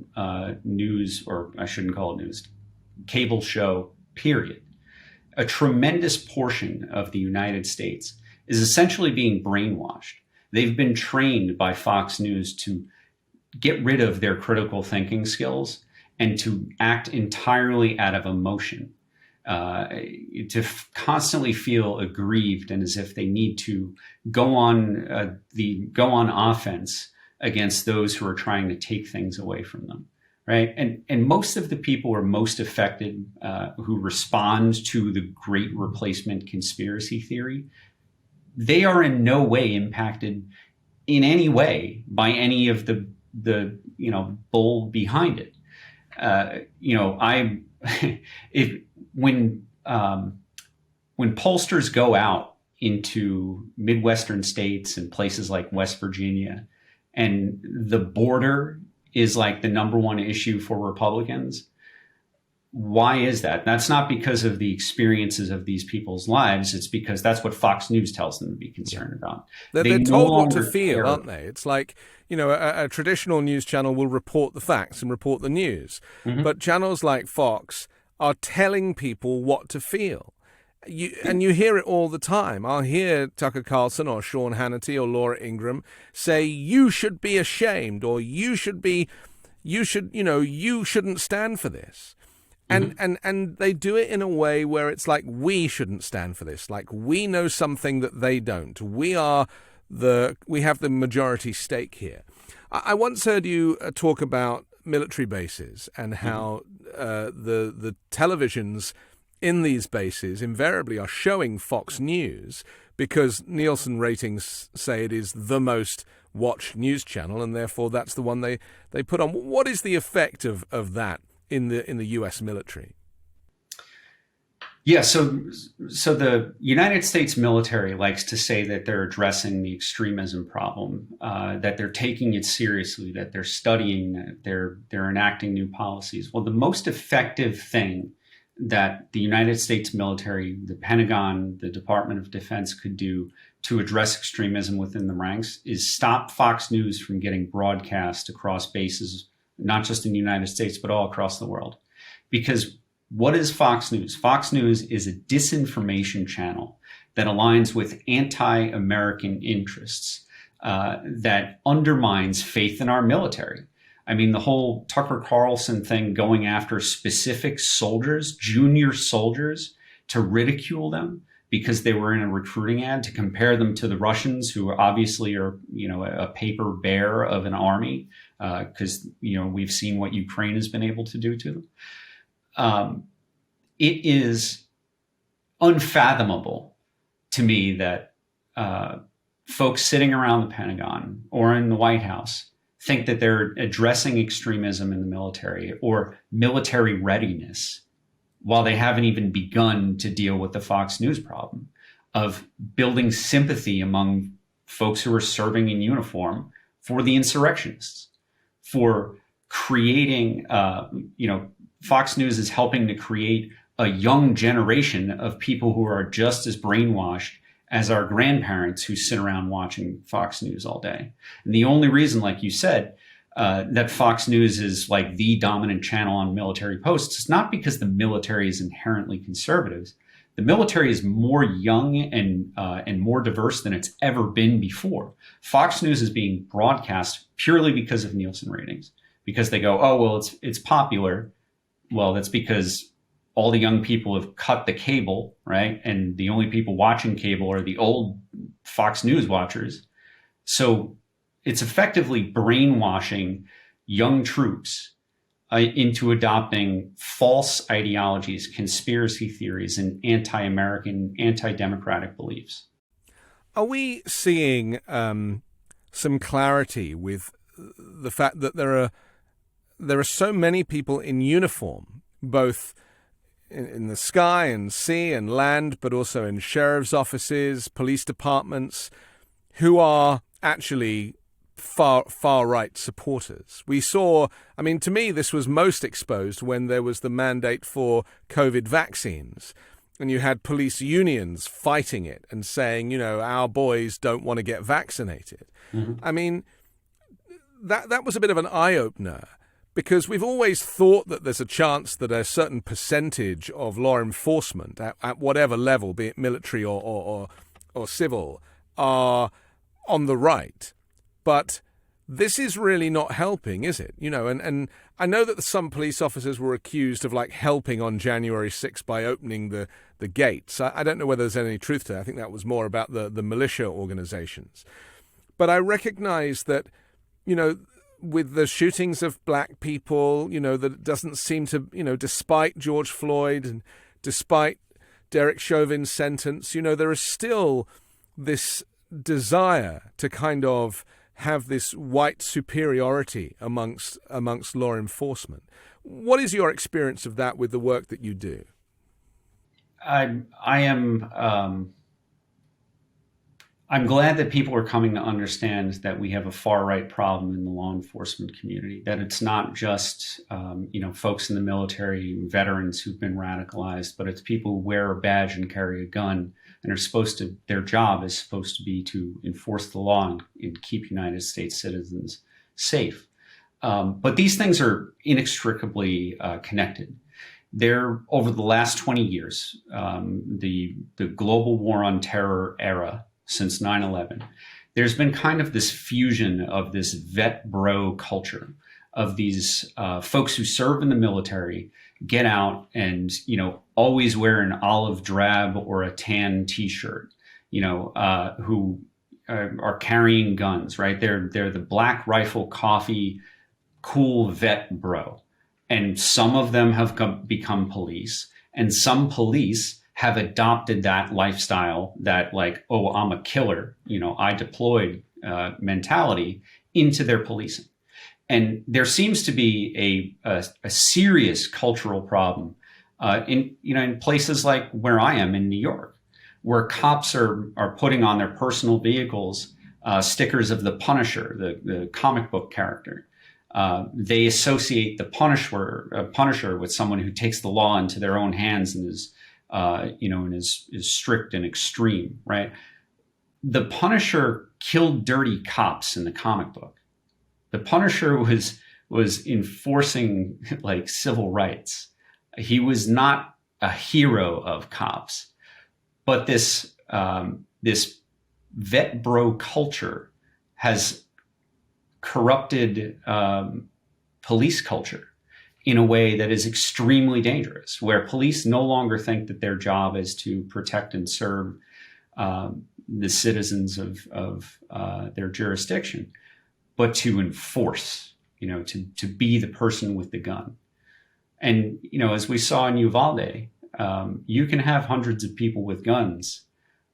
news, or I shouldn't call it news, cable show, period. A tremendous portion of the United States is essentially being brainwashed. They've been trained by Fox News to get rid of their critical thinking skills and to act entirely out of emotion, to constantly feel aggrieved and as if they need to go on offense against those who are trying to take things away from them. Right. And most of the people who are most affected, who respond to the Great Replacement conspiracy theory, they are in no way impacted in any way by any of the bull behind it. When pollsters go out into Midwestern states and places like West Virginia, and the border is like the number one issue for Republicans. Why is that? That's not because of the experiences of these people's lives. It's because that's what Fox News tells them to be concerned about. They're told what to feel, aren't they? It's like, a traditional news channel will report the facts and report the news. Mm-hmm. But channels like Fox are telling people what to feel. You hear it all the time. I'll hear Tucker Carlson or Sean Hannity or Laura Ingraham say, you should be ashamed, or you shouldn't stand for this. And they do it in a way where it's like, we shouldn't stand for this. Like, we know something that they don't. We have the majority stake here. I once heard you talk about military bases and how the televisions in these bases invariably are showing Fox News because Nielsen ratings say it is the most watched news channel, and therefore that's the one they put on. What is the effect of that in the U.S. military? Yeah, so the United States military likes to say that they're addressing the extremism problem, that they're taking it seriously, that they're studying, that they're enacting new policies. Well, the most effective thing that the United States military, the Pentagon, the Department of Defense could do to address extremism within the ranks is stop Fox News from getting broadcast across bases not just in the United States, but all across the world. Because what is Fox News? Fox News is a disinformation channel that aligns with anti-American interests, that undermines faith in our military. I mean, the whole Tucker Carlson thing, going after specific soldiers, junior soldiers, to ridicule them because they were in a recruiting ad, to compare them to the Russians, who obviously are, a paper bear of an army, because, we've seen what Ukraine has been able to do to them. It is unfathomable to me that folks sitting around the Pentagon or in the White House think that they're addressing extremism in the military or military readiness while they haven't even begun to deal with the Fox News problem of building sympathy among folks who are serving in uniform for the insurrectionists, for creating, Fox News is helping to create a young generation of people who are just as brainwashed as our grandparents who sit around watching Fox News all day. And the only reason, like you said, that Fox News is like the dominant channel on military posts is not because the military is inherently conservative. The military is more young and more diverse than it's ever been before. Fox News is being broadcast purely because of Nielsen ratings, because they go, oh, well, it's popular. Well, that's because all the young people have cut the cable, right? And the only people watching cable are the old Fox News watchers. So it's effectively brainwashing young troops into adopting false ideologies, conspiracy theories, and anti-American, anti-democratic beliefs. Are we seeing some clarity with the fact that there are so many people in uniform, both in the sky and sea and land, but also in sheriff's offices, police departments, who are actually far right supporters? We saw, to me, this was most exposed when there was the mandate for COVID vaccines, and you had police unions fighting it and saying, our boys don't want to get vaccinated. Mm-hmm. That was a bit of an eye-opener, because we've always thought that there's a chance that a certain percentage of law enforcement at whatever level, be it military or civil, are on the right. But this is really not helping, is it? And I know that some police officers were accused of helping on January 6th by opening the gates. I don't know whether there's any truth to that. I think that was more about the militia organizations. But I recognize that, with the shootings of black people, that it doesn't seem to, despite George Floyd and despite Derek Chauvin's sentence, there is still this desire to kind of have this white superiority amongst law enforcement. What is your experience of that with the work that you do? I'm glad that people are coming to understand that we have a far right problem in the law enforcement community, that it's not just, folks in the military, veterans who've been radicalized, but it's people who wear a badge and carry a gun and their job is supposed to be to enforce the law and keep United States citizens safe. But these things are inextricably connected. Over the last 20 years, the global war on terror era, since 9/11, there's been kind of this fusion of this vet bro culture of these folks who serve in the military, get out and, always wear an olive drab or a tan t-shirt, who are carrying guns, right? They're the Black Rifle Coffee cool vet bro. And some of them have become police, and some police have adopted that lifestyle, that oh, I'm a killer, I deployed mentality into their policing. And there seems to be a serious cultural problem in places like where I am in New York, where cops are putting on their personal vehicles stickers of the Punisher, the comic book character. They associate the Punisher with someone who takes the law into their own hands and is strict and extreme, right? The Punisher killed dirty cops in the comic book. The Punisher was enforcing like civil rights. He was not a hero of cops, but this vet bro culture has corrupted police culture in a way that is extremely dangerous, where police no longer think that their job is to protect and serve the citizens of their jurisdiction, but to enforce, to be the person with the gun. And, as we saw in Uvalde, you can have hundreds of people with guns,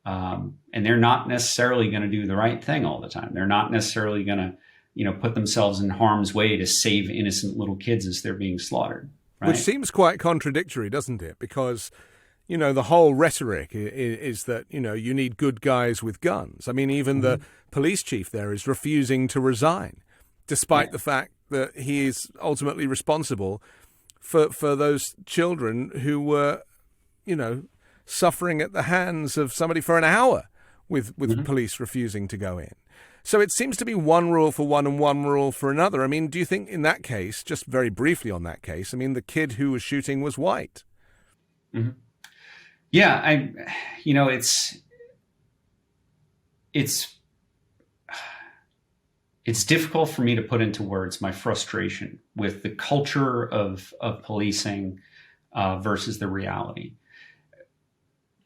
and they're not necessarily going to do the right thing all the time. They're not necessarily going to, put themselves in harm's way to save innocent little kids as they're being slaughtered. Right? Which seems quite contradictory, doesn't it? Because, the whole rhetoric is that, you need good guys with guns. I mean, even the police chief there is refusing to resign, despite the fact that he is ultimately responsible for those children who were, suffering at the hands of somebody for an hour with police refusing to go in. So it seems to be one rule for one and one rule for another. I mean, do you think in that case, just very briefly on that case, I mean, the kid who was shooting was white? Mm-hmm. Yeah, it's difficult for me to put into words my frustration with the culture of policing versus the reality.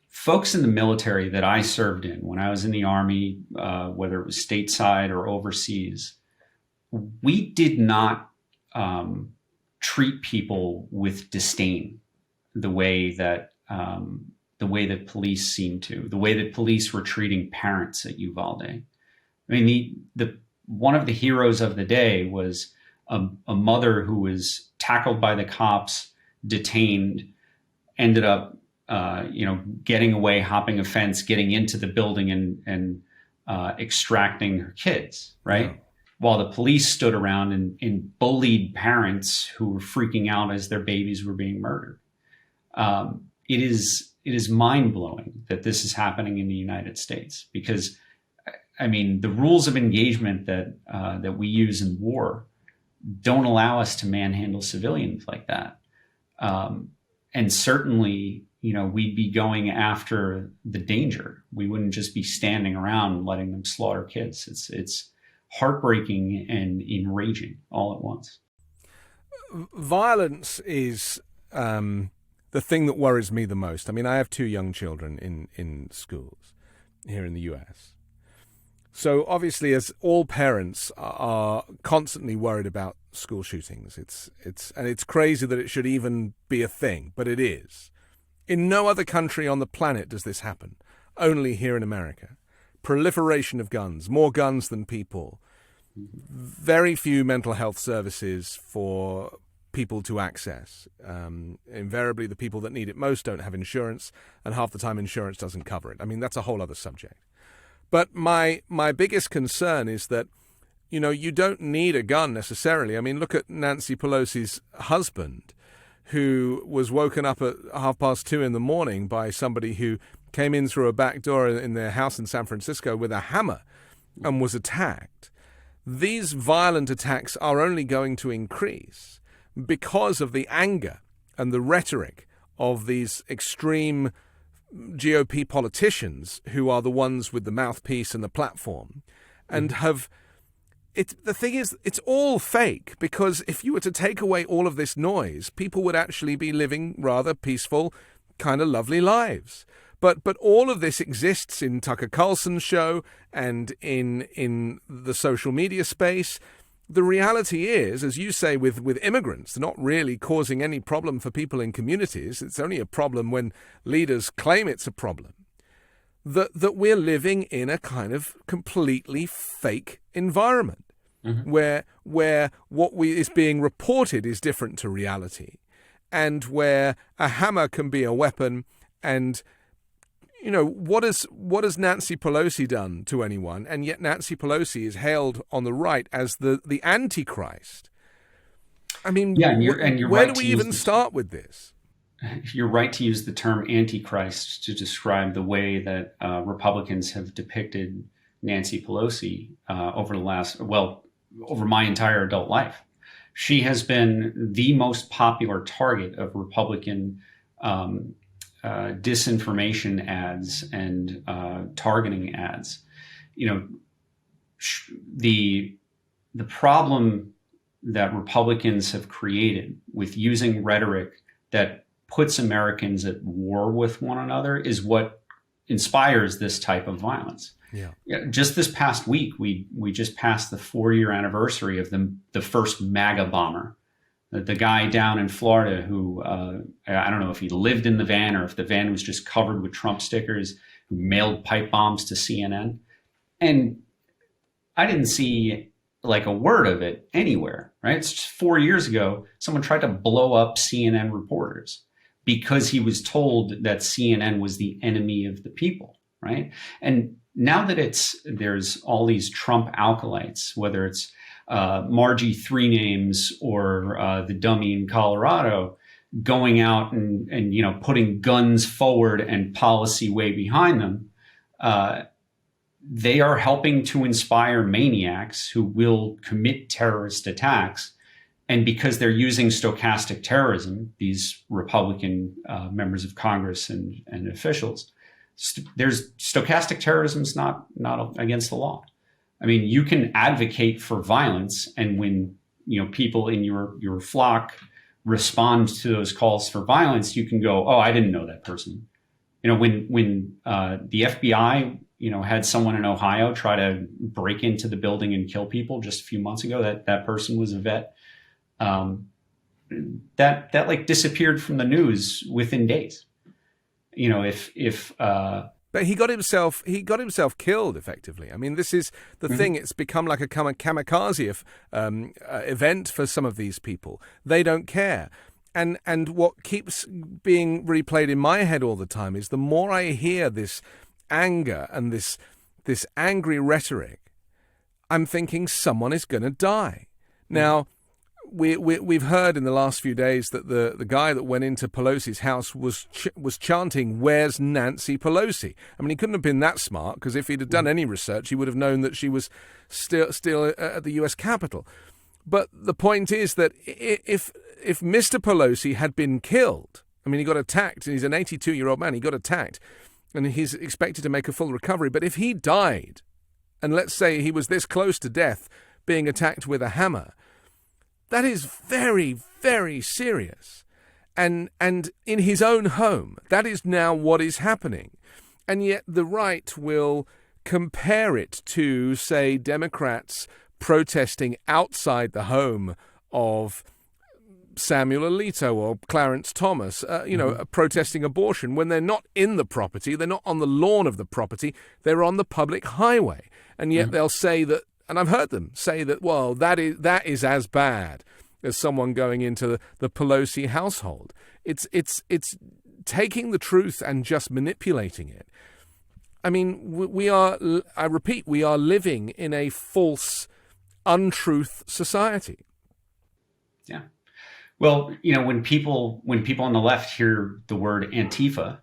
Folks in the military that I served in when I was in the Army, whether it was stateside or overseas, we did not treat people with disdain the way that police seemed to, the way that police were treating parents at Uvalde. I mean, one of the heroes of the day was a mother who was tackled by the cops, detained, ended up getting away, hopping a fence, getting into the building and extracting her kids, right? Yeah. While the police stood around and bullied parents who were freaking out as their babies were being murdered. It is mind-blowing that this is happening in the United States, because, I mean, the rules of engagement that we use in war don't allow us to manhandle civilians like that. And certainly, we'd be going after the danger. We wouldn't just be standing around letting them slaughter kids. It's heartbreaking and enraging all at once. Violence is the thing that worries me the most. I mean, I have 2 young children in schools here in the US. So obviously, as all parents are constantly worried about school shootings, it's crazy that it should even be a thing, but it is. In no other country on the planet does this happen. Only here in America. Proliferation of guns, more guns than people. Very few mental health services for people to access. Invariably, the people that need it most don't have insurance, and half the time insurance doesn't cover it. I mean, that's a whole other subject. But my biggest concern is that, you don't need a gun necessarily. I mean, look at Nancy Pelosi's husband, who was woken up at 2:30 in the morning by somebody who came in through a back door in their house in San Francisco with a hammer and was attacked. These violent attacks are only going to increase because of the anger and the rhetoric of these extreme GOP politicians who are the ones with the mouthpiece and the platform, and the thing is, it's all fake, because if you were to take away all of this noise, people would actually be living rather peaceful, kind of lovely lives. But all of this exists in Tucker Carlson's show and in the social media space. The reality is, as you say, with immigrants, they're not really causing any problem for people in communities. It's only a problem when leaders claim it's a problem. That we're living in a kind of completely fake environment, where what is being reported is different to reality, and where a hammer can be a weapon. And what has Nancy Pelosi done to anyone? And yet Nancy Pelosi is hailed on the right as the Antichrist. I mean, where do we even start with this? You're right to use the term Antichrist to describe the way that Republicans have depicted Nancy Pelosi over my entire adult life. She has been the most popular target of Republican disinformation ads and targeting ads. You know, the problem that Republicans have created with using rhetoric that puts Americans at war with one another is what inspires this type of violence. Yeah. Just this past week, we just passed the 4-year anniversary of the first MAGA bomber, the guy down in Florida who, I don't know if he lived in the van or if the van was just covered with Trump stickers, who mailed pipe bombs to CNN. And I didn't see like a word of it anywhere, right? It's just 4 years ago, someone tried to blow up CNN reporters because he was told that CNN was the enemy of the people, right? And now that there's all these Trump acolytes, whether it's Margie Three Names or the dummy in Colorado, going out and putting guns forward and policy way behind them, they are helping to inspire maniacs who will commit terrorist attacks. And because they're using stochastic terrorism, these Republican members of Congress and officials, there's stochastic terrorism is not against the law. I mean, you can advocate for violence, and when people in your flock respond to those calls for violence, you can go, "Oh, I didn't know that person." When the FBI had someone in Ohio try to break into the building and kill people just a few months ago, that person was a vet. That like disappeared from the news within days. But he got himself killed effectively. I mean, this is the thing. It's become like a kamikaze event for some of these people. They don't care. And what keeps being replayed in my head all the time is the more I hear this anger and this angry rhetoric, I'm thinking someone is going to die. Now, we've heard in the last few days that the guy that went into Pelosi's house was chanting, "Where's Nancy Pelosi?" I mean, he couldn't have been that smart, because if he'd have done any research, he would have known that she was still at the U.S. Capitol. But the point is that if Mr. Pelosi had been killed, I mean, he got attacked, and he's an 82-year-old man, he got attacked, and he's expected to make a full recovery. But if he died, and let's say he was this close to death, being attacked with a hammer, that is very, very serious. And in his own home, that is now what is happening. And yet the right will compare it to, say, Democrats protesting outside the home of Samuel Alito or Clarence Thomas, protesting abortion, when they're not in the property, they're not on the lawn of the property, they're on the public highway. And yet they'll say that, and I've heard them say that, well, that is as bad as someone going into the Pelosi household. It's taking the truth and just manipulating it. I mean, I repeat, we are living in a false, untruth society. Yeah. Well, when people on the left hear the word Antifa,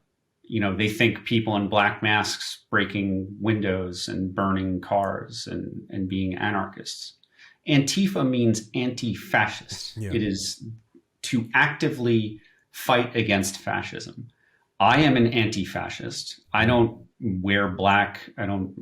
they think people in black masks breaking windows and burning cars and being anarchists. Antifa means anti-fascist. Yeah. It is to actively fight against fascism. I am an anti-fascist. I don't wear black. I don't,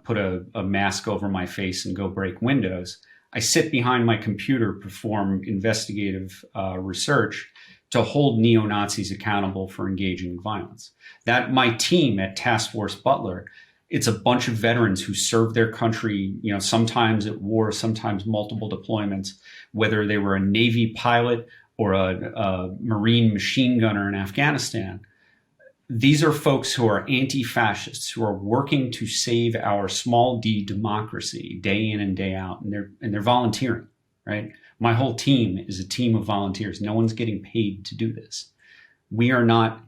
put a mask over my face and go break windows. I sit behind my computer, perform investigative research to hold neo-Nazis accountable for engaging in violence. That my team at Task Force Butler, it's a bunch of veterans who served their country, sometimes at war, sometimes multiple deployments, whether they were a Navy pilot or a Marine machine gunner in Afghanistan. These are folks who are anti-fascists, who are working to save our small d democracy day in and day out, and they're volunteering, right? My whole team is a team of volunteers. No one's getting paid to do this. We are not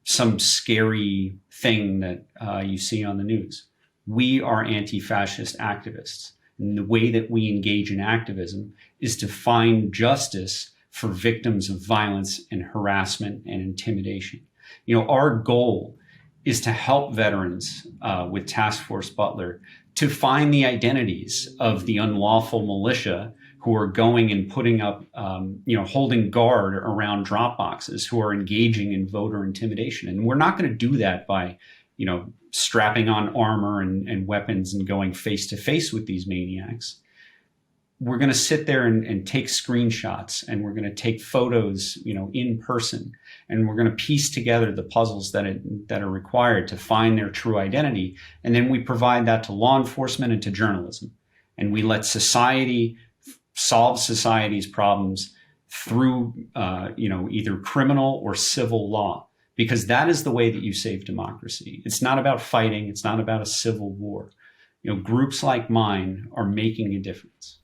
some scary thing that you see on the news. We are anti-fascist activists. And the way that we engage in activism is to find justice for victims of violence and harassment and intimidation. Our goal is to help veterans with Task Force Butler to find the identities of the unlawful militia who are going and putting up, holding guard around drop boxes, who are engaging in voter intimidation. And we're not going to do that by, strapping on armor and weapons and going face to face with these maniacs. We're going to sit there and take screenshots, and we're going to take photos, in person, and we're going to piece together the puzzles that are required to find their true identity. And then we provide that to law enforcement and to journalism. And we let society solve society's problems through, either criminal or civil law, because that is the way that you save democracy. It's not about fighting. It's not about a civil war. Groups like mine are making a difference.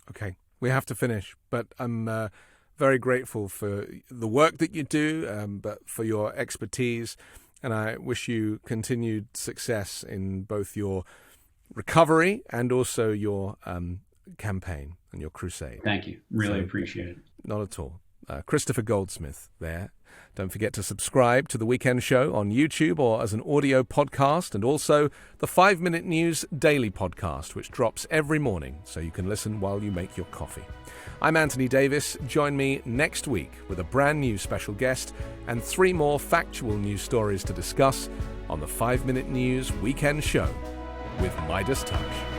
Okay, we have to finish, but I'm very grateful for the work that you do, but for your expertise, and I wish you continued success in both your recovery and also your campaign and your crusade. Thank you. Really appreciate it. Not at all. Kristofer Goldsmith there. Don't forget to subscribe to The Weekend Show on YouTube or as an audio podcast, and also the 5 Minute News daily podcast, which drops every morning so you can listen while you make your coffee. I'm Anthony Davis. Join me next week with a brand new special guest and 3 more factual news stories to discuss on the 5 Minute News Weekend Show with MeidasTouch.